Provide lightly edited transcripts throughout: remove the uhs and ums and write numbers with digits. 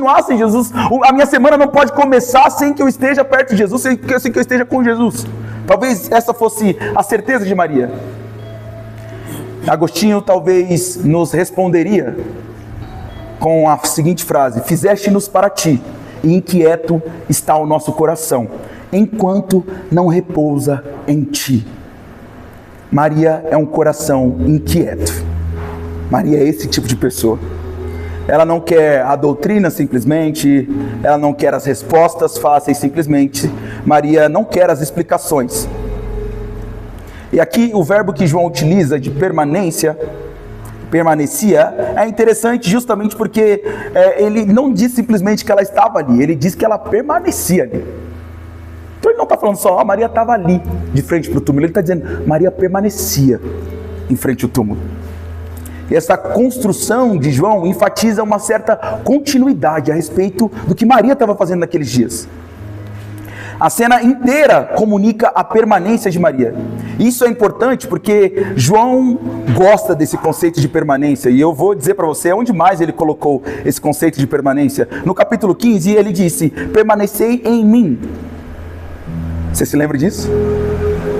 continuar sem Jesus. A minha semana não pode começar sem que eu esteja perto de Jesus, sem que eu esteja com Jesus. Talvez essa fosse a certeza de Maria. Agostinho talvez nos responderia com a seguinte frase: fizeste-nos para ti, e inquieto está o nosso coração, enquanto não repousa em ti. Maria é um coração inquieto. Maria é esse tipo de pessoa. Ela não quer a doutrina simplesmente, ela não quer as respostas fáceis simplesmente. Maria não quer as explicações. E aqui o verbo que João utiliza de permanecia, é interessante justamente porque ele não diz simplesmente que ela estava ali, ele diz que ela permanecia ali. Então ele não está falando só, Maria estava ali, de frente para o túmulo, ele está dizendo, Maria permanecia em frente ao túmulo. E essa construção de João enfatiza uma certa continuidade a respeito do que Maria estava fazendo naqueles dias. A cena inteira comunica a permanência de Maria. Isso é importante porque João gosta desse conceito de permanência. E eu vou dizer para você onde mais ele colocou esse conceito de permanência. No capítulo 15 ele disse, permanecei em mim. Você se lembra disso?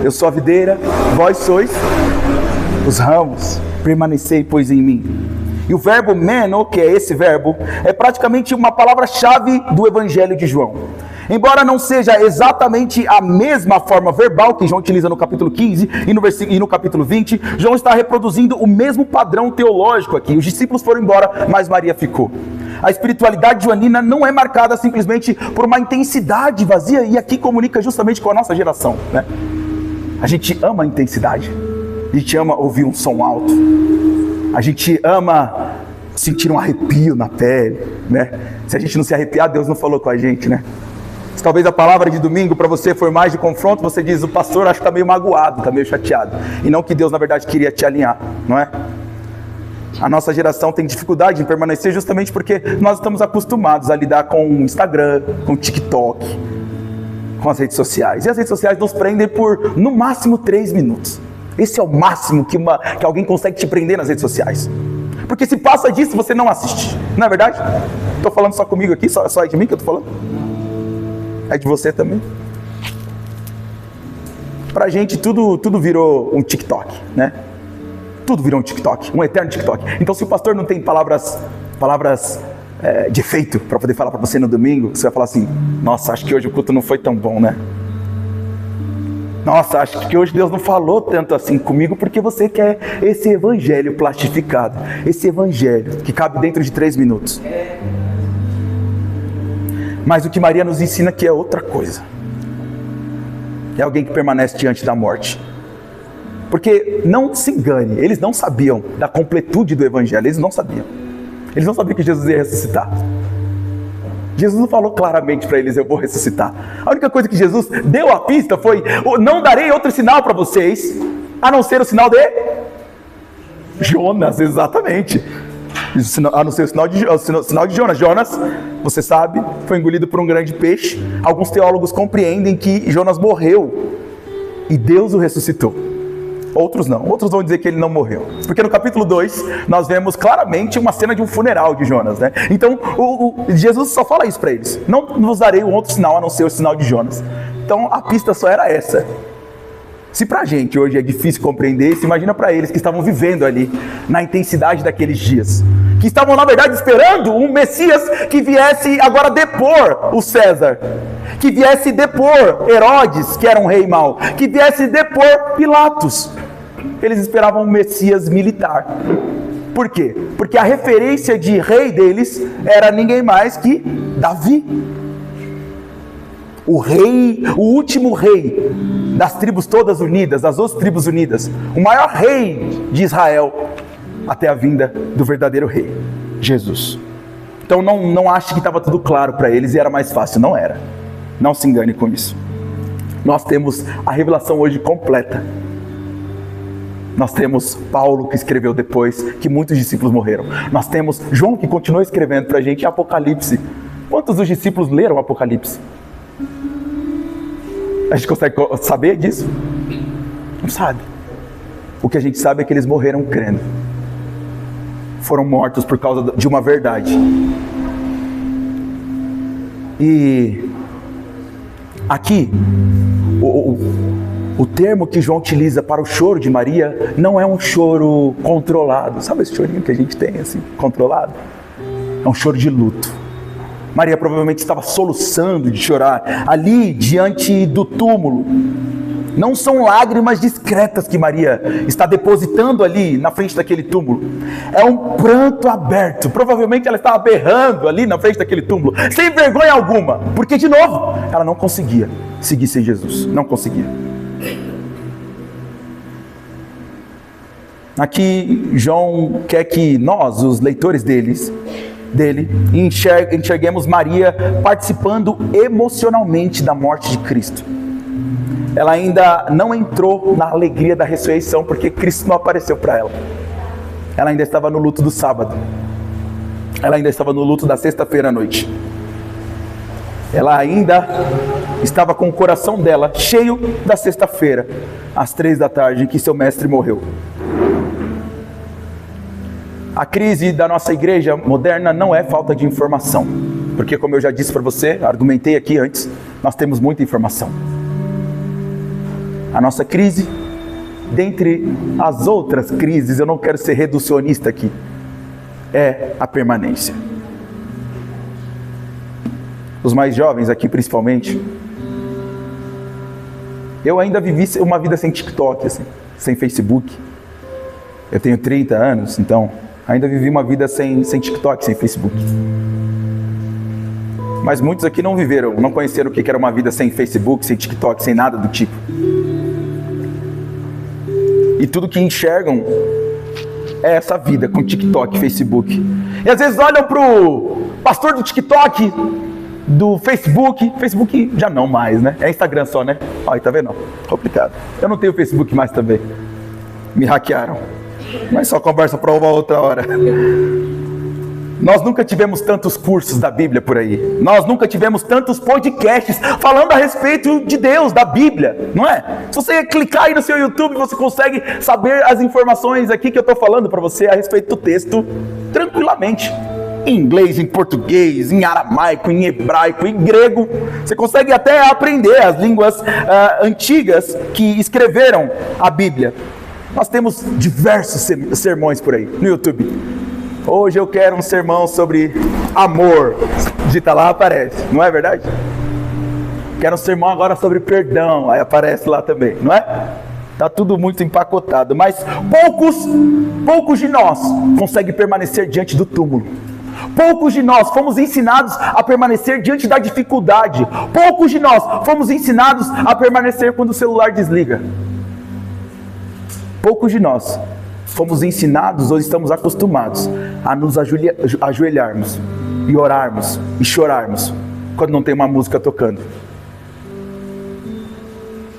Eu sou a videira, vós sois os ramos. Permanecei, pois, em mim. E o verbo meno, que é esse verbo, é praticamente uma palavra-chave do Evangelho de João. Embora não seja exatamente a mesma forma verbal que João utiliza no capítulo 15 e no capítulo 20, João está reproduzindo o mesmo padrão teológico aqui. Os discípulos foram embora, mas Maria ficou. A espiritualidade joanina não é marcada simplesmente por uma intensidade vazia, e aqui comunica justamente com a nossa geração, né? A gente ama a intensidade. A gente ama ouvir um som alto. A gente ama sentir um arrepio na pele, né? Se a gente não se arrepiar, Deus não falou com a gente, né? Se talvez a palavra de domingo para você for mais de confronto, você diz, o pastor acho que está meio magoado, está meio chateado. E não que Deus na verdade queria te alinhar, não é? A nossa geração tem dificuldade em permanecer justamente porque nós estamos acostumados a lidar com o Instagram, com o TikTok, com as redes sociais. E as redes sociais nos prendem por, no máximo, 3 minutos. Esse é o máximo que alguém consegue te prender nas redes sociais. Porque se passa disso, você não assiste. Não é verdade? Estou falando só comigo aqui, só é de mim que eu estou falando? É de você também? Pra gente tudo virou um TikTok, né? Tudo virou um TikTok, um eterno TikTok. Então se o pastor não tem palavras de efeito para poder falar para você no domingo, você vai falar assim, nossa, acho que hoje o culto não foi tão bom, né? Nossa, acho que hoje Deus não falou tanto assim comigo, porque você quer esse evangelho plastificado, esse evangelho que cabe dentro de 3 minutos. Mas o que Maria nos ensina aqui é outra coisa. É alguém que permanece diante da morte. Porque não se engane, eles não sabiam da completude do evangelho, eles não sabiam. Eles não sabiam que Jesus ia ressuscitar. Jesus não falou claramente para eles, eu vou ressuscitar. A única coisa que Jesus deu a pista foi, não darei outro sinal para vocês, a não ser o sinal de Jonas, exatamente. A não ser o sinal de Jonas. Jonas, você sabe, foi engolido por um grande peixe. Alguns teólogos compreendem que Jonas morreu e Deus o ressuscitou. Outros não, outros vão dizer que ele não morreu. Porque no capítulo 2, nós vemos claramente uma cena de um funeral de Jonas, né? Então, Jesus só fala isso para eles. Não vos darei um outro sinal a não ser o sinal de Jonas. Então, a pista só era essa. Se pra gente hoje é difícil compreender, se imagina para eles que estavam vivendo ali, na intensidade daqueles dias. Que estavam, na verdade, esperando um Messias que viesse agora depor o César. Que viesse depor Herodes, que era um rei mau. Que viesse depor Pilatos. Eles esperavam um Messias militar. Por quê? Porque a referência de rei deles era ninguém mais que Davi. O rei, o último rei das tribos todas unidas, das 12 tribos unidas. O maior rei de Israel até a vinda do verdadeiro rei, Jesus. Então não ache que estava tudo claro para eles e era mais fácil. Não era. Não se engane com isso. Nós temos a revelação hoje completa. Nós temos Paulo que escreveu depois que muitos discípulos morreram. Nós temos João que continua escrevendo para a gente Apocalipse. Quantos dos discípulos leram Apocalipse? A gente consegue saber disso? Não sabe. O que a gente sabe é que eles morreram crendo. Foram mortos por causa de uma verdade. E aqui, o termo que João utiliza para o choro de Maria não é um choro controlado. Sabe esse chorinho que a gente tem assim, controlado? É um choro de luto. Maria provavelmente estava soluçando de chorar ali diante do túmulo. Não são lágrimas discretas que Maria está depositando ali na frente daquele túmulo. É um pranto aberto. Provavelmente ela estava berrando ali na frente daquele túmulo, sem vergonha alguma, porque de novo, ela não conseguia seguir sem Jesus. Não conseguia. Aqui João quer que nós, os leitores dele, enxerguemos Maria participando emocionalmente da morte de Cristo. Ela ainda não entrou na alegria da ressurreição, porque Cristo não apareceu para ela. Ela ainda estava no luto do sábado. Ela ainda estava no luto da sexta-feira à noite. Ela ainda estava com o coração dela cheio da sexta-feira, às 15h, em que seu mestre morreu. A crise da nossa igreja moderna não é falta de informação, porque, como eu já disse para você, argumentei aqui antes, nós temos muita informação. A nossa crise, dentre as outras crises, eu não quero ser reducionista aqui, é a permanência. Os mais jovens aqui principalmente, eu ainda vivi uma vida sem TikTok, assim, sem Facebook. Eu tenho 30 anos, então ainda vivi uma vida sem TikTok, sem Facebook. Mas muitos aqui não viveram, não conheceram o que era uma vida sem Facebook, sem TikTok, sem nada do tipo. E tudo que enxergam é essa vida com TikTok, Facebook. E às vezes olham pro pastor do TikTok, do Facebook já não mais, né? É Instagram só, né? Olha, tá vendo? Complicado. Eu não tenho Facebook mais também. Me hackearam. Mas só conversa para uma outra hora. Nós nunca tivemos tantos cursos da Bíblia por aí. Nós nunca tivemos tantos podcasts falando a respeito de Deus, da Bíblia, não é? Se você clicar aí no seu YouTube, você consegue saber as informações aqui que eu estou falando para você a respeito do texto tranquilamente. Em inglês, em português, em aramaico, em hebraico, em grego. Você consegue até aprender as línguas antigas que escreveram a Bíblia. Nós temos diversos sermões por aí no YouTube. Hoje eu quero um sermão sobre amor. Digita lá, aparece, não é verdade? Quero um sermão agora sobre perdão, aí aparece lá também, não é? Tá tudo muito empacotado, mas poucos de nós conseguem permanecer diante do túmulo. Poucos de nós fomos ensinados a permanecer diante da dificuldade. Poucos de nós fomos ensinados a permanecer quando o celular desliga. Poucos de nós fomos ensinados ou estamos acostumados a nos ajoelharmos e orarmos e chorarmos quando não tem uma música tocando.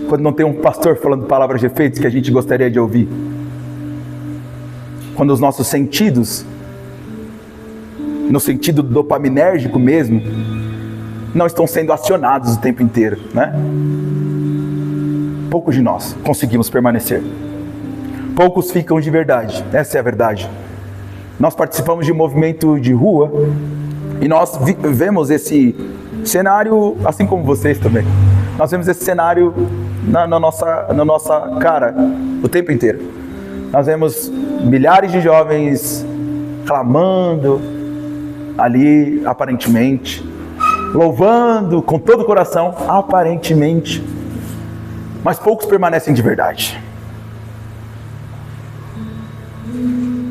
Quando não tem um pastor falando palavras de efeitos que a gente gostaria de ouvir. Quando os nossos sentidos, no sentido dopaminérgico mesmo, não estão sendo acionados o tempo inteiro, né? Poucos de nós conseguimos permanecer. Poucos ficam de verdade, essa é a verdade. Nós participamos de um movimento de rua e nós vemos esse cenário, assim como vocês também. Nós vemos esse cenário na nossa cara o tempo inteiro. Nós vemos milhares de jovens clamando ali, aparentemente, louvando com todo o coração, aparentemente, mas poucos permanecem de verdade.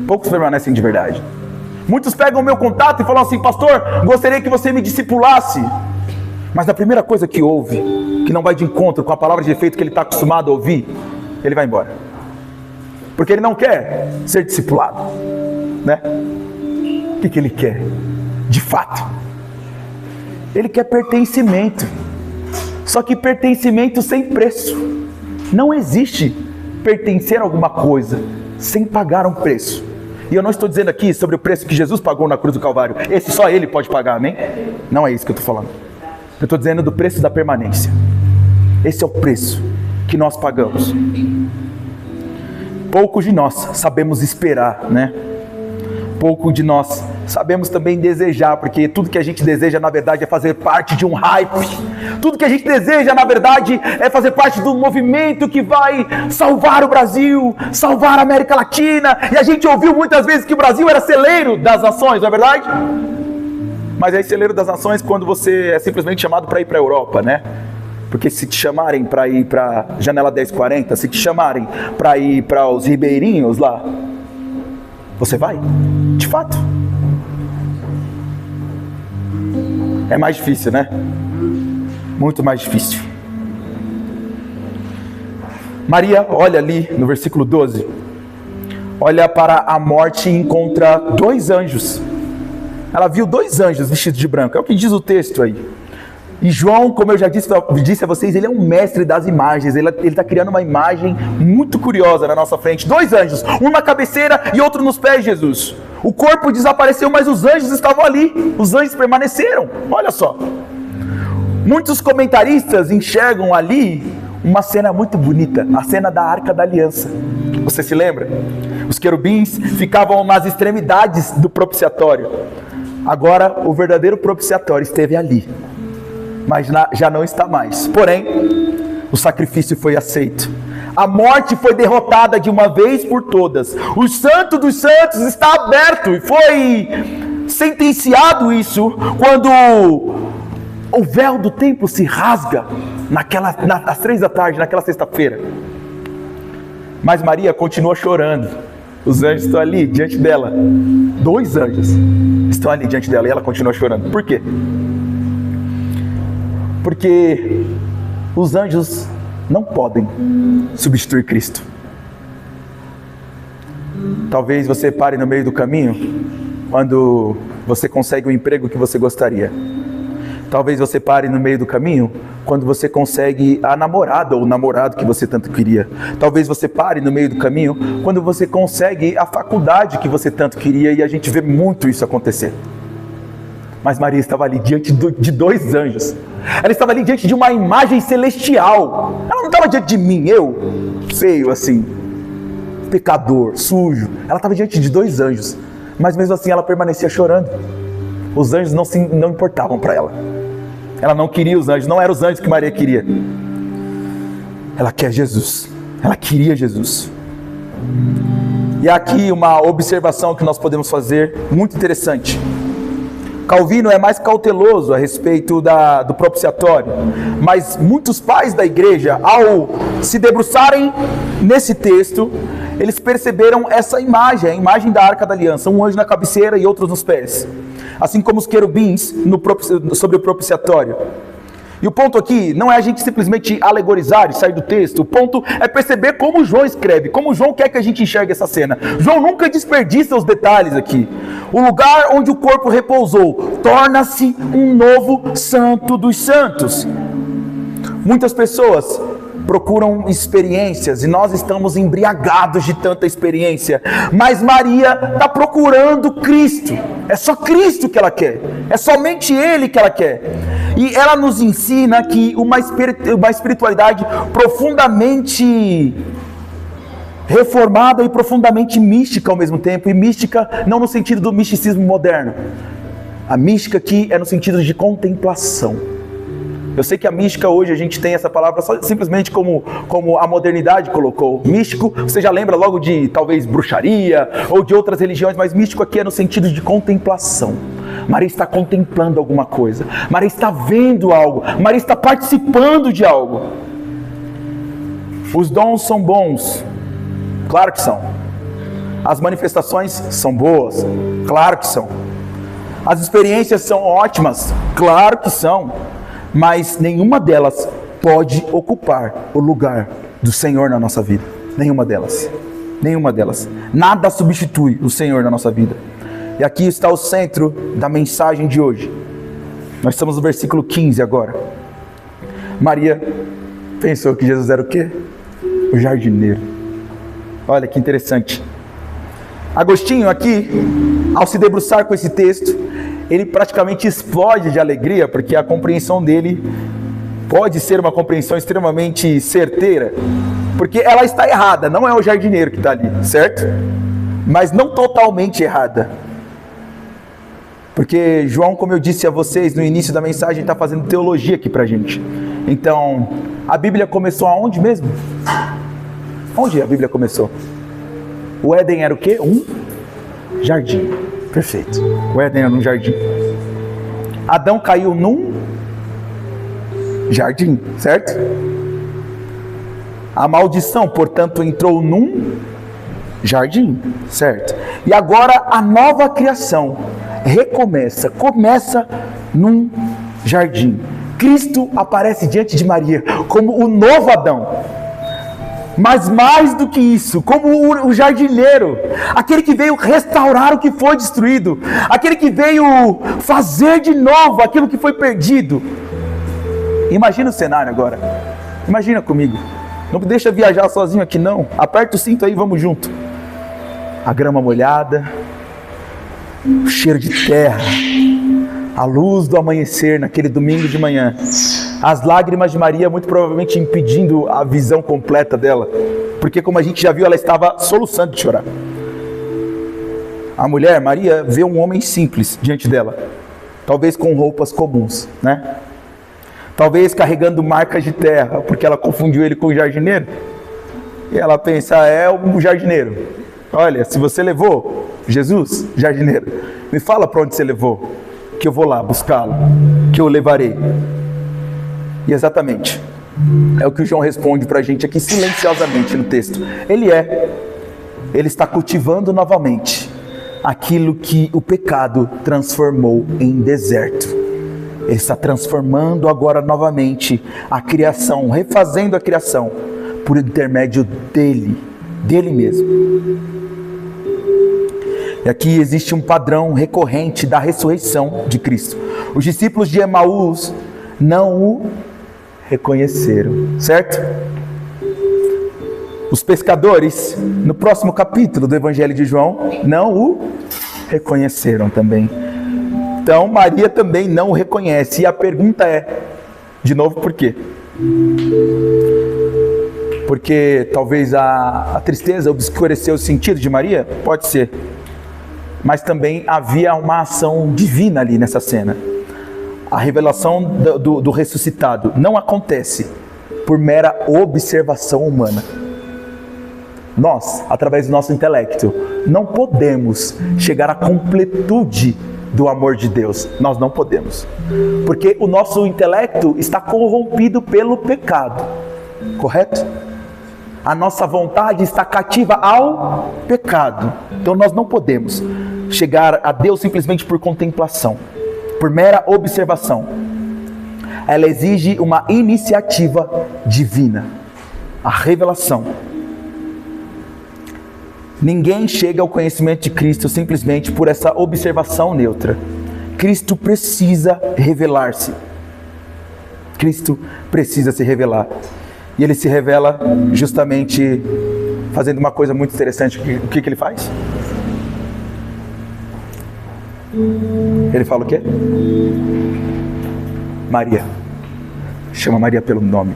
Poucos permanecem de verdade. Muitos pegam o meu contato e falam assim: pastor, gostaria que você me discipulasse. Mas a primeira coisa que ouve, que não vai de encontro com a palavra de efeito que ele está acostumado a ouvir, ele vai embora. Porque ele não quer ser discipulado, né? O que ele quer? De fato, ele quer pertencimento. Só que pertencimento sem preço. Não existe pertencer a alguma coisa sem pagar um preço. E eu não estou dizendo aqui sobre o preço que Jesus pagou na cruz do Calvário. Esse só Ele pode pagar, amém? Não é isso que eu estou falando. Eu estou dizendo do preço da permanência. Esse é o preço que nós pagamos. Poucos de nós sabemos esperar, né? Poucos de nós sabemos também desejar, porque tudo que a gente deseja, na verdade, é fazer parte de um hype. Tudo que a gente deseja, na verdade, é fazer parte do movimento que vai salvar o Brasil, salvar a América Latina. E a gente ouviu muitas vezes que o Brasil era celeiro das nações, não é verdade? Mas é celeiro das nações quando você é simplesmente chamado para ir para a Europa, né? Porque se te chamarem para ir para Janela 1040, se te chamarem para ir para os ribeirinhos lá, você vai, de fato. É mais difícil, né? Muito mais difícil. Maria olha ali no versículo 12, olha para a morte e encontra 2 anjos. Ela viu 2 anjos vestidos de branco, é o que diz o texto aí. E João, como eu já disse a vocês, ele é um mestre das imagens, ele está criando uma imagem muito curiosa na nossa frente. 2 anjos, um na cabeceira e outro nos pés de Jesus. O corpo desapareceu, mas os anjos estavam ali, os anjos permaneceram, olha só. Muitos comentaristas enxergam ali uma cena muito bonita, a cena da Arca da Aliança. Você se lembra? Os querubins ficavam nas extremidades do propiciatório. Agora o verdadeiro propiciatório esteve ali, mas já não está mais. Porém, o sacrifício foi aceito. A morte foi derrotada de uma vez por todas. O Santo dos Santos está aberto. E foi sentenciado isso quando o véu do templo se rasga às 3 da tarde, naquela sexta-feira. Mas Maria continua chorando. Os anjos estão ali diante dela. 2 anjos estão ali diante dela e ela continua chorando. Por quê? Porque os anjos não podem substituir Cristo. Talvez você pare no meio do caminho quando você consegue o emprego que você gostaria. Talvez você pare no meio do caminho quando você consegue a namorada ou o namorado que você tanto queria. Talvez você pare no meio do caminho quando você consegue a faculdade que você tanto queria, e a gente vê muito isso acontecer. Mas Maria estava ali diante de 2 anjos. Ela estava ali diante de uma imagem celestial. Ela não estava diante de mim, eu, feio assim, pecador, sujo. Ela estava diante de 2 anjos. Mas mesmo assim ela permanecia chorando. Os anjos não importavam para ela. Ela não queria os anjos, não eram os anjos que Maria queria. Ela quer Jesus. Ela queria Jesus. E aqui uma observação que nós podemos fazer, muito interessante. Calvino é mais cauteloso a respeito do propiciatório, mas muitos pais da igreja, ao se debruçarem nesse texto, eles perceberam essa imagem, a imagem da Arca da Aliança, um anjo na cabeceira e outros nos pés, assim como os querubins sobre o propiciatório. E o ponto aqui não é a gente simplesmente alegorizar e sair do texto. O ponto é perceber como João escreve, como João quer que a gente enxergue essa cena. João nunca desperdiça os detalhes aqui. O lugar onde o corpo repousou torna-se um novo santo dos santos. Muitas pessoas procuram experiências e nós estamos embriagados de tanta experiência, mas Maria está procurando Cristo. É só Cristo que ela quer, é somente Ele que ela quer. E ela nos ensina que uma espiritualidade profundamente reformada e profundamente mística ao mesmo tempo, e mística não no sentido do misticismo moderno. A mística aqui é no sentido de contemplação. Eu sei que a mística hoje a gente tem essa palavra só, simplesmente como a modernidade colocou. Místico, você já lembra logo de talvez bruxaria ou de outras religiões, mas místico aqui é no sentido de contemplação. Maria está contemplando alguma coisa, Maria está vendo algo, Maria está participando de algo. Os dons são bons, claro que são. As manifestações são boas, claro que são. As experiências são ótimas, claro que são. Mas nenhuma delas pode ocupar o lugar do Senhor na nossa vida. Nenhuma delas. Nenhuma delas. Nada substitui o Senhor na nossa vida. E aqui está o centro da mensagem de hoje. Nós estamos no versículo 15 agora. Maria pensou que Jesus era o quê? O jardineiro. Olha que interessante. Agostinho aqui, ao se debruçar com esse texto, ele praticamente explode de alegria, porque a compreensão dele pode ser uma compreensão extremamente certeira, porque ela está errada, não é o jardineiro que está ali, certo? Mas não totalmente errada. Porque João, como eu disse a vocês no início da mensagem, está fazendo teologia aqui pra gente. Então, a Bíblia começou aonde mesmo? Onde a Bíblia começou? O Éden era o quê? Um jardim. Perfeito. O Éden era um jardim. Adão caiu num jardim, certo? A maldição, portanto, entrou num jardim, certo? E agora a nova criação começa num jardim. Cristo aparece diante de Maria como o novo Adão. Mas mais do que isso, como o jardineiro, aquele que veio restaurar o que foi destruído, aquele que veio fazer de novo aquilo que foi perdido. Imagina o cenário agora, imagina comigo, não me deixa viajar sozinho aqui não, aperta o cinto aí, vamos junto. A grama molhada, o cheiro de terra, a luz do amanhecer naquele domingo de manhã, as lágrimas de Maria muito provavelmente impedindo a visão completa dela, porque como a gente já viu, ela estava soluçando de chorar. A mulher, Maria, vê um homem simples diante dela, talvez com roupas comuns, né? Talvez carregando marcas de terra, porque ela confundiu ele com o jardineiro, e ela pensa, é o jardineiro. Olha, se você levou Jesus, jardineiro, me fala para onde você levou, que eu vou lá buscá-lo, que eu o levarei. E exatamente, é o que o João responde para a gente aqui silenciosamente no texto. Ele está cultivando novamente aquilo que o pecado transformou em deserto. Ele está transformando agora novamente a criação, refazendo a criação, por intermédio dele mesmo. E aqui existe um padrão recorrente da ressurreição de Cristo. Os discípulos de Emaús não o reconheceram, certo? Os pescadores, no próximo capítulo do Evangelho de João, não o reconheceram também. Então Maria também não o reconhece. E a pergunta é, de novo, por quê? Porque talvez a tristeza obscureceu o sentido de Maria? Pode ser. Mas também havia uma ação divina ali nessa cena. A revelação do ressuscitado não acontece por mera observação humana. Nós, através do nosso intelecto, não podemos chegar à completude do amor de Deus. Nós não podemos. Porque o nosso intelecto está corrompido pelo pecado. Correto? A nossa vontade está cativa ao pecado. Então nós não podemos chegar a Deus simplesmente por contemplação, por mera observação. Ela exige uma iniciativa divina, a revelação. Ninguém chega ao conhecimento de Cristo simplesmente por essa observação neutra. Cristo precisa revelar-se. Cristo precisa se revelar. E ele se revela justamente fazendo uma coisa muito interessante. O que ele faz? Ele fala o quê? Maria. Chama Maria pelo nome.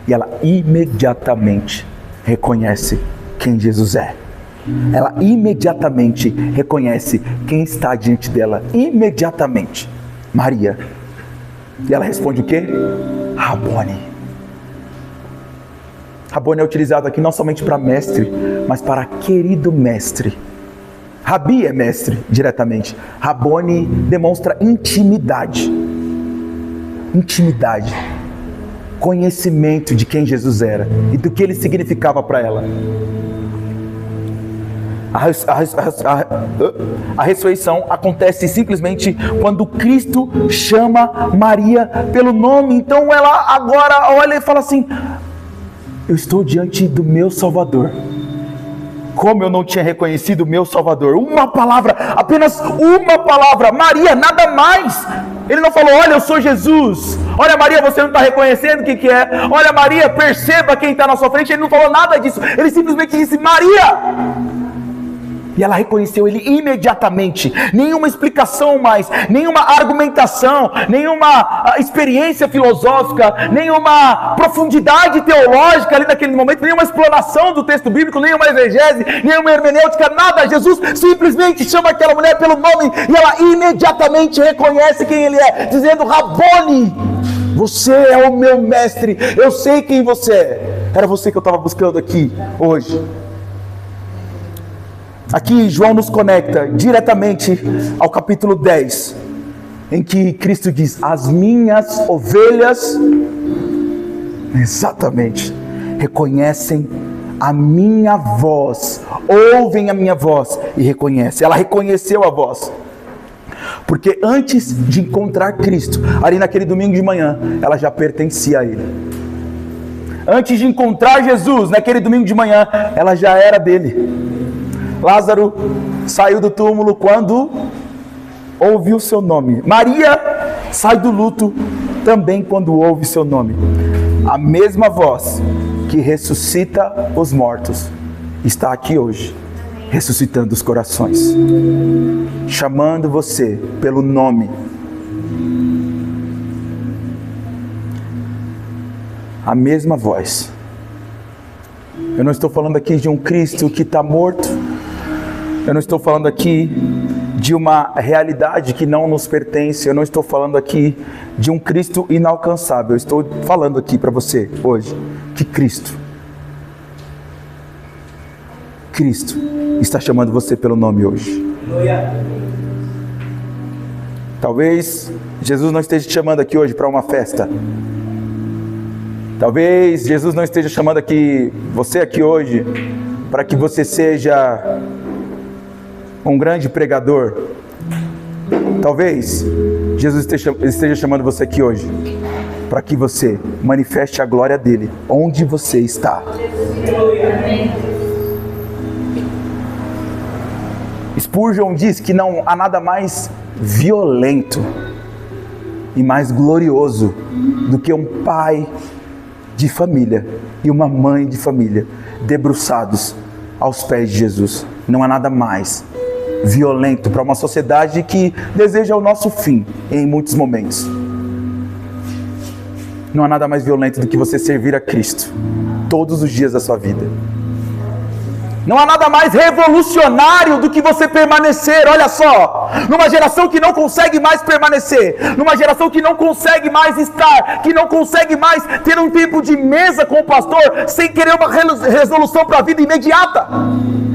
E ela imediatamente reconhece quem Jesus é. Ela imediatamente reconhece quem está diante dela. Imediatamente. Maria. E ela responde o quê? Rabone. Rabone é utilizado aqui não somente para mestre, mas para querido mestre. Rabi é mestre, diretamente. Rabone demonstra intimidade. Intimidade. Conhecimento de quem Jesus era e do que ele significava para ela. A ressurreição acontece simplesmente quando Cristo chama Maria pelo nome. Então ela agora olha e fala assim: eu estou diante do meu Salvador. Como eu não tinha reconhecido o meu Salvador? Uma palavra, apenas uma palavra. Maria, nada mais. Ele não falou: olha, eu sou Jesus. Olha, Maria, você não está reconhecendo o que é. Olha, Maria, perceba quem está na sua frente. Ele não falou nada disso. Ele simplesmente disse: Maria. E ela reconheceu ele imediatamente. Nenhuma explicação mais, nenhuma argumentação, nenhuma experiência filosófica, nenhuma profundidade teológica ali naquele momento, nenhuma explanação do texto bíblico, nenhuma exegese, nenhuma hermenêutica, nada. Jesus simplesmente chama aquela mulher pelo nome e ela imediatamente reconhece quem ele é, dizendo: Rabone, você é o meu mestre, eu sei quem você é. Era você que eu estava buscando aqui hoje. Aqui João nos conecta diretamente ao capítulo 10, em que Cristo diz: as minhas ovelhas, exatamente, reconhecem a minha voz, ouvem a minha voz e reconhecem. Ela reconheceu a voz, porque antes de encontrar Cristo, ali naquele domingo de manhã, ela já pertencia a Ele. Antes de encontrar Jesus, naquele domingo de manhã, ela já era dele. Lázaro saiu do túmulo quando ouviu seu nome. Maria sai do luto também quando ouve seu nome. A mesma voz que ressuscita os mortos está aqui hoje, ressuscitando os corações, chamando você pelo nome. A mesma voz. Eu não estou falando aqui de um Cristo que está morto. Eu não estou falando aqui de uma realidade que não nos pertence. Eu não estou falando aqui de um Cristo inalcançável. Eu estou falando aqui para você hoje que Cristo está chamando você pelo nome hoje. Talvez Jesus não esteja te chamando aqui hoje para uma festa. Talvez Jesus não esteja chamando você aqui hoje para que você seja um grande pregador. Talvez Jesus esteja chamando você aqui hoje para que você manifeste a glória dele onde você está. Spurgeon diz que não há nada mais violento e mais glorioso do que um pai de família e uma mãe de família debruçados aos pés de Jesus. Não há nada mais violento para uma sociedade que deseja o nosso fim em muitos momentos. Não há nada mais violento do que você servir a Cristo todos os dias da sua vida. Não há nada mais revolucionário do que você permanecer, olha só, numa geração que não consegue mais permanecer, numa geração que não consegue mais estar, que não consegue mais ter um tempo de mesa com o pastor, sem querer uma resolução para a vida imediata,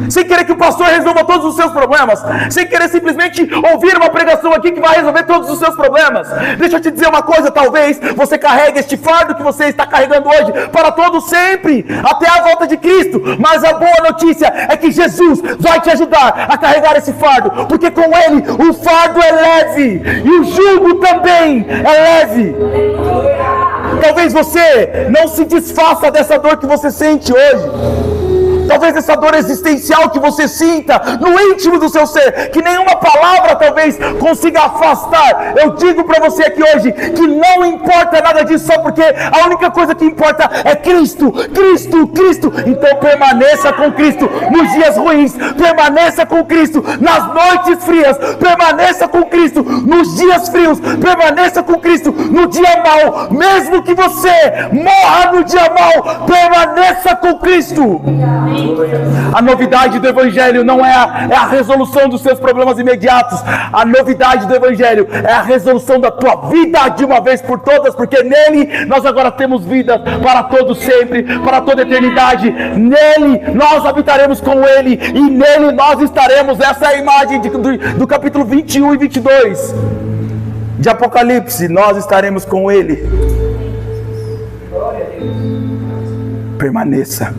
sem querer que o pastor resolva todos os seus problemas, sem querer simplesmente ouvir uma pregação aqui que vai resolver todos os seus problemas. Deixa eu te dizer uma coisa, talvez você carregue este fardo que você está carregando hoje para todo sempre, até a volta de Cristo, mas a boa notícia é que Jesus vai te ajudar a carregar esse fardo, porque com Ele o fardo é leve e o jugo também é leve. Talvez você não se desfaça dessa dor que você sente hoje. Talvez essa dor existencial que você sinta no íntimo do seu ser, que nenhuma palavra talvez consiga afastar. Eu digo para você aqui hoje que não importa nada disso, só porque a única coisa que importa é Cristo, Cristo, Cristo. Então permaneça com Cristo nos dias ruins, permaneça com Cristo nas noites frias, permaneça com Cristo nos dias frios, permaneça com Cristo no dia mau, mesmo que você morra no dia mau, permaneça com Cristo. A novidade do Evangelho não é a resolução dos seus problemas imediatos. A novidade do Evangelho é a resolução da tua vida de uma vez por todas, porque nele nós agora temos vida para todo sempre, para toda eternidade. Nele nós habitaremos com Ele e nele nós estaremos. Essa é a imagem do capítulo 21 e 22 de Apocalipse. Nós estaremos com Ele. Permaneça.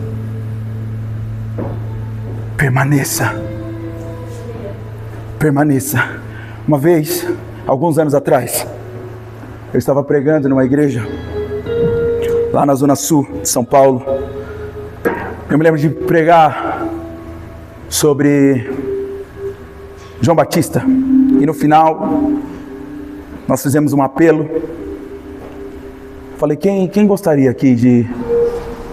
Permaneça. Permaneça. Uma vez, alguns anos atrás, eu estava pregando numa igreja lá na zona sul de São Paulo. Eu me lembro de pregar sobre João Batista. E no final, nós fizemos um apelo. Falei, quem gostaria aqui de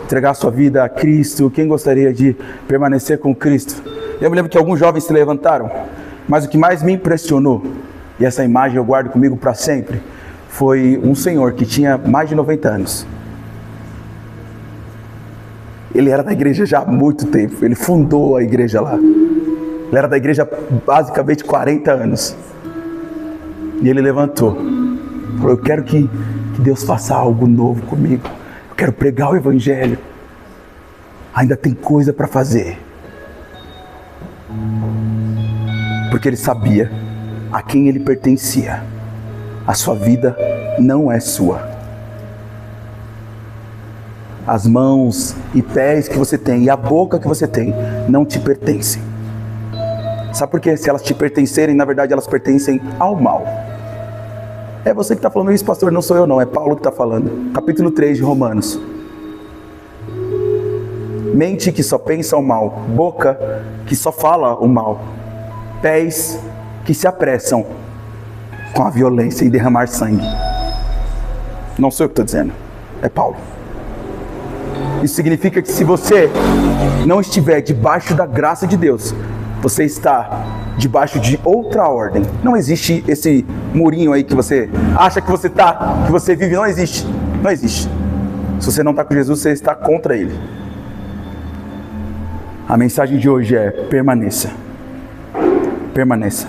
entregar sua vida a Cristo? Quem gostaria de permanecer com Cristo? Eu me lembro que alguns jovens se levantaram, mas o que mais me impressionou, e essa imagem eu guardo comigo para sempre, foi um senhor que tinha mais de 90 anos. Ele era da igreja já há muito tempo, ele fundou a igreja lá. Ele era da igreja basicamente 40 anos. E ele levantou, falou: eu quero que Deus faça algo novo comigo. Eu quero pregar o evangelho. Ainda tem coisa para fazer. Porque ele sabia a quem ele pertencia. A sua vida não é sua. As mãos e pés que você tem e a boca que você tem não te pertencem. Sabe por quê? Se elas te pertencerem, na verdade elas pertencem ao mal. É você que está falando isso, pastor, não sou eu não, é Paulo que está falando. Capítulo 3 de Romanos. Mente que só pensa o mal, boca que só fala o mal, pés que se apressam com a violência e derramar sangue. Não sou eu que estou dizendo, é Paulo. Isso significa que se você não estiver debaixo da graça de Deus, você está debaixo de outra ordem. Não existe esse murinho aí que você acha que você está, que você vive. Não existe. Não existe. Se você não está com Jesus, você está contra Ele. A mensagem de hoje é: permaneça. Permaneça.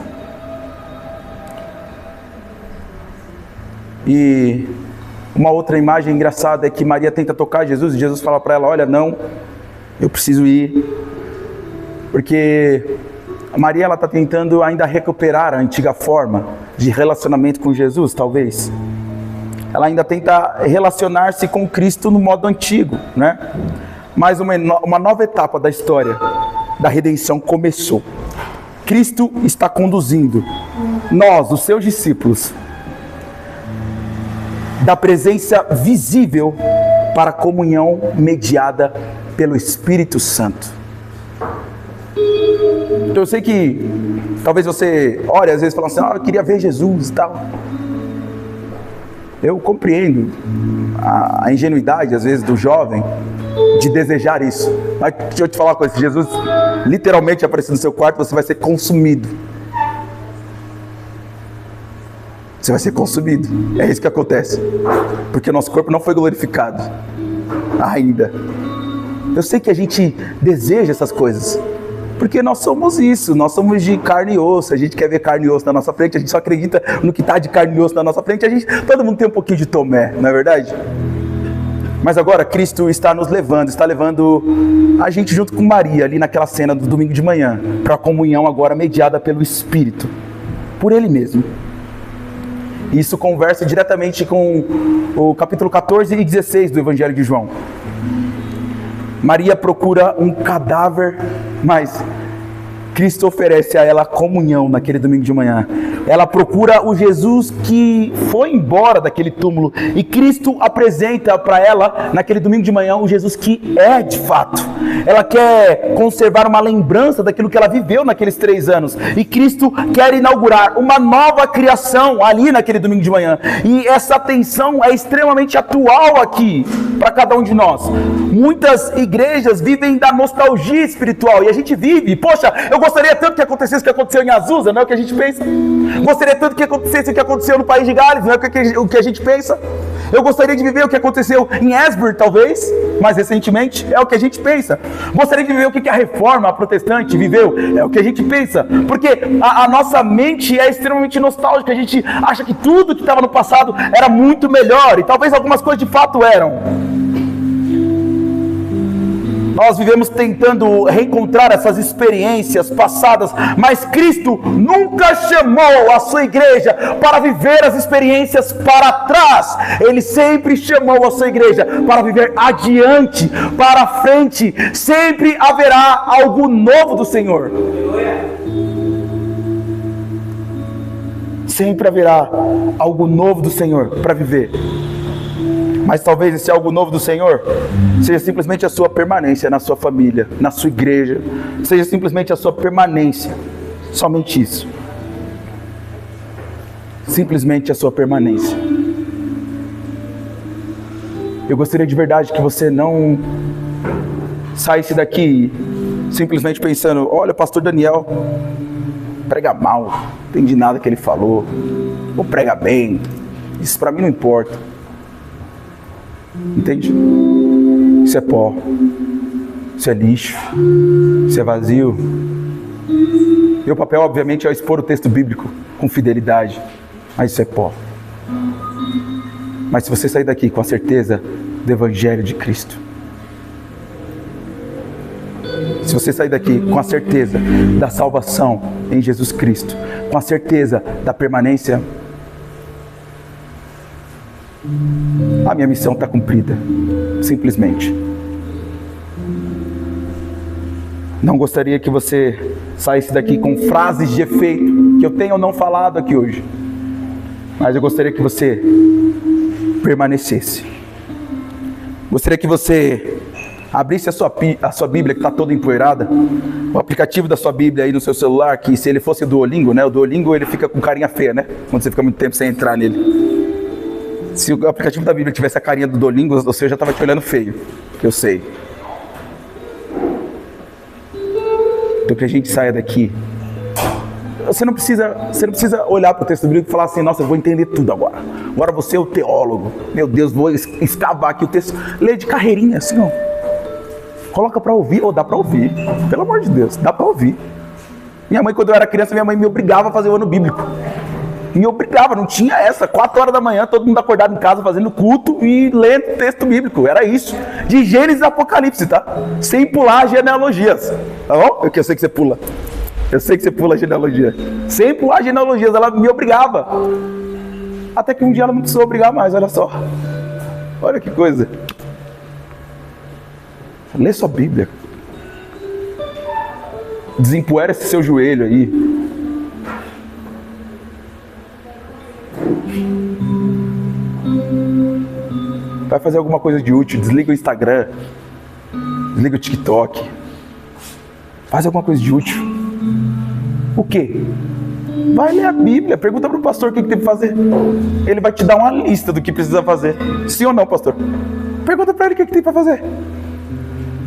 E uma outra imagem engraçada é que Maria tenta tocar Jesus e Jesus fala para ela: olha, não, eu preciso ir. Porque a Maria está tentando ainda recuperar a antiga forma de relacionamento com Jesus, talvez. Ela ainda tenta relacionar-se com Cristo no modo antigo, né? Mas uma nova etapa da história da redenção começou. Cristo está conduzindo nós, os seus discípulos, da presença visível para a comunhão mediada pelo Espírito Santo. Então eu sei que talvez você ore às vezes falando assim: eu queria ver Jesus e tal. Eu compreendo a ingenuidade às vezes do jovem de desejar isso. Mas deixa eu te falar uma coisa: se Jesus literalmente aparecer no seu quarto, você vai ser consumido. Você vai ser consumido. É isso que acontece. Porque o nosso corpo não foi glorificado ainda. Eu sei que a gente deseja essas coisas, porque nós somos isso, nós somos de carne e osso. A gente quer ver carne e osso na nossa frente, a gente só acredita no que está de carne e osso na nossa frente. Todo mundo tem um pouquinho de Tomé, não é verdade? Mas agora Cristo está nos levando, está levando a gente junto com Maria, ali naquela cena do domingo de manhã, para a comunhão agora mediada pelo Espírito, por Ele mesmo. Isso conversa diretamente com o capítulo 14 e 16 do Evangelho de João. Maria procura um cadáver, mas Cristo oferece a ela comunhão naquele domingo de manhã. Ela procura o Jesus que foi embora daquele túmulo, e Cristo apresenta para ela naquele domingo de manhã o Jesus que é de fato. Ela quer conservar uma lembrança daquilo que ela viveu naqueles 3 anos, e Cristo quer inaugurar uma nova criação ali naquele domingo de manhã. E essa tensão é extremamente atual aqui para cada um de nós. Muitas igrejas vivem da nostalgia espiritual, e a gente vive, poxa, eu gostaria tanto que acontecesse o que aconteceu em Azusa, não é o que a gente pensa? Gostaria tanto que acontecesse o que aconteceu no país de Gales, não é o que a gente pensa? Eu gostaria de viver o que aconteceu em Esbjerg, talvez, mais recentemente, é o que a gente pensa. Gostaria de viver o que a reforma protestante viveu, é o que a gente pensa. Porque a nossa mente é extremamente nostálgica, a gente acha que tudo que estava no passado era muito melhor, e talvez algumas coisas de fato eram. Nós vivemos tentando reencontrar essas experiências passadas, mas Cristo nunca chamou a sua igreja para viver as experiências para trás. Ele sempre chamou a sua igreja para viver adiante, para frente. Sempre haverá algo novo do Senhor. Sempre haverá algo novo do Senhor para viver. Mas talvez esse algo novo do Senhor seja simplesmente a sua permanência na sua família, na sua igreja. Seja simplesmente a sua permanência. Somente isso. Simplesmente a sua permanência. Eu gostaria de verdade que você não saísse daqui simplesmente pensando, olha, o pastor Daniel prega mal, não entendi nada que ele falou, ou prega bem, isso para mim não importa. Entende? Isso é pó, isso é lixo, isso é vazio. Meu papel, obviamente, é expor o texto bíblico com fidelidade, mas isso é pó. Mas se você sair daqui com a certeza do Evangelho de Cristo, se você sair daqui com a certeza da salvação em Jesus Cristo, com a certeza da permanência, a minha missão está cumprida, simplesmente. Não gostaria que você saísse daqui com frases de efeito, que eu tenho ou não falado aqui hoje, mas eu gostaria que você permanecesse. Gostaria que você abrisse a sua Bíblia, que está toda empoeirada, o aplicativo da sua Bíblia aí no seu celular, que se ele fosse o Duolingo, né? O Duolingo ele fica com carinha feia, né? Quando você fica muito tempo sem entrar nele. Se o aplicativo da Bíblia tivesse a carinha do Duolingo, você já estava te olhando feio, eu sei. Então que a gente saia daqui. Você não precisa olhar para o texto bíblico e falar assim, nossa, eu vou entender tudo agora. Agora você é o teólogo. Meu Deus, vou escavar aqui o texto. Lê de carreirinha, assim, ó. Coloca para ouvir, ou dá para ouvir. Pelo amor de Deus, dá para ouvir. Minha mãe, quando eu era criança, minha mãe me obrigava a fazer o ano bíblico. Me obrigava, não tinha essa. 4 horas da manhã, todo mundo acordado em casa, fazendo culto e lendo texto bíblico. Era isso. De Gênesis e Apocalipse, tá? Sem pular genealogias. Tá bom? Eu sei que você pula. Eu sei que você pula a genealogia. Sem pular genealogias, ela me obrigava. Até que um dia ela não precisou obrigar mais, olha só. Olha que coisa. Lê sua Bíblia. Desempoeira esse seu joelho aí. Vai fazer alguma coisa de útil. Desliga o Instagram. Desliga o TikTok. Faz alguma coisa de útil. O quê? Vai ler a Bíblia, pergunta para o pastor o que tem que fazer. Ele vai te dar uma lista do que precisa fazer. Sim ou não, pastor? Pergunta para ele o que tem para fazer.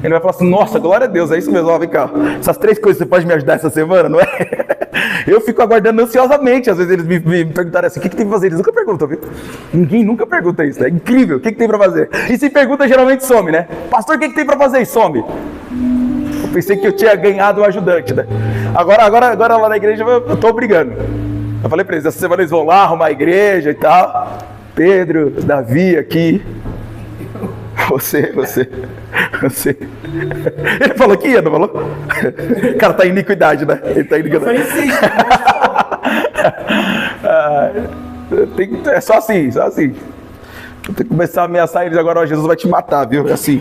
Ele vai falar assim, nossa, glória a Deus, é isso mesmo, ó, vem cá. Essas 3 coisas você pode me ajudar essa semana, não é? Eu fico aguardando ansiosamente, às vezes eles me perguntarem assim, o que tem para fazer? Eles nunca perguntam, viu? Ninguém nunca pergunta isso, é incrível, o que tem para fazer? E se pergunta, geralmente some, né? Pastor, o que tem para fazer? E some. Eu pensei que eu tinha ganhado um ajudante, né? Agora lá na igreja eu tô brigando. Eu falei para eles, essa semana eles vão lá arrumar a igreja e tal. Pedro, Davi aqui. Você. Ele falou que ia, não falou? O cara tá em iniquidade, né? Ele tá em iniquidade. É só assim. Tem que começar a ameaçar eles agora, ó, Jesus vai te matar, viu? Assim.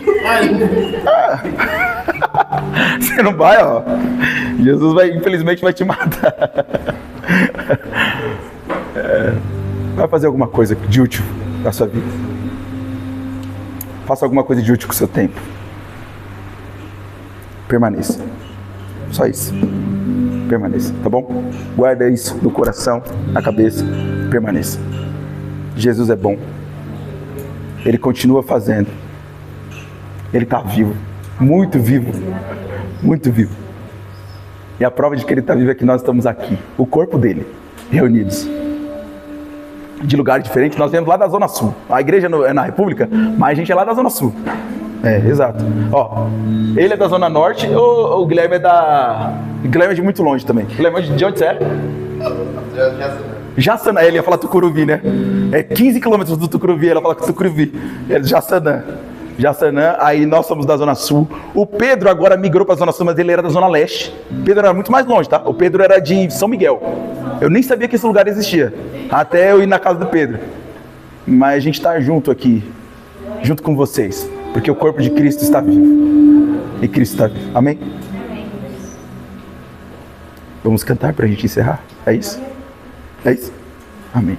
Você não vai, ó. Jesus infelizmente vai te matar. Vai fazer alguma coisa de útil na sua vida. Faça alguma coisa de útil com o seu tempo. Permaneça. Só isso. Permaneça, tá bom? Guarda isso no coração, na cabeça. Permaneça. Jesus é bom. Ele continua fazendo. Ele está vivo. Muito vivo. Muito vivo. E a prova de que ele está vivo é que nós estamos aqui. O corpo dele, reunidos. De lugares diferentes, nós viemos lá da Zona Sul. A igreja é na República, mas a gente é lá da Zona Sul. É, exato. Ó, ele é da Zona Norte, o Guilherme é da... Guilherme é de muito longe também. Guilherme, de onde você é? Jaçanã, ele ia falar Tucuruvi, né? É 15 quilômetros do Tucuruvi, ela fala Tucuruvi. É Jaçanã, aí nós somos da Zona Sul. O Pedro agora migrou para a Zona Sul, mas ele era da Zona Leste. O Pedro era muito mais longe, tá? O Pedro era de São Miguel. Eu nem sabia que esse lugar existia, até eu ir na casa do Pedro. Mas a gente está junto aqui, junto com vocês, porque o corpo de Cristo está vivo. E Cristo está vivo. Amém? Vamos cantar para a gente encerrar? É isso? É isso? Amém.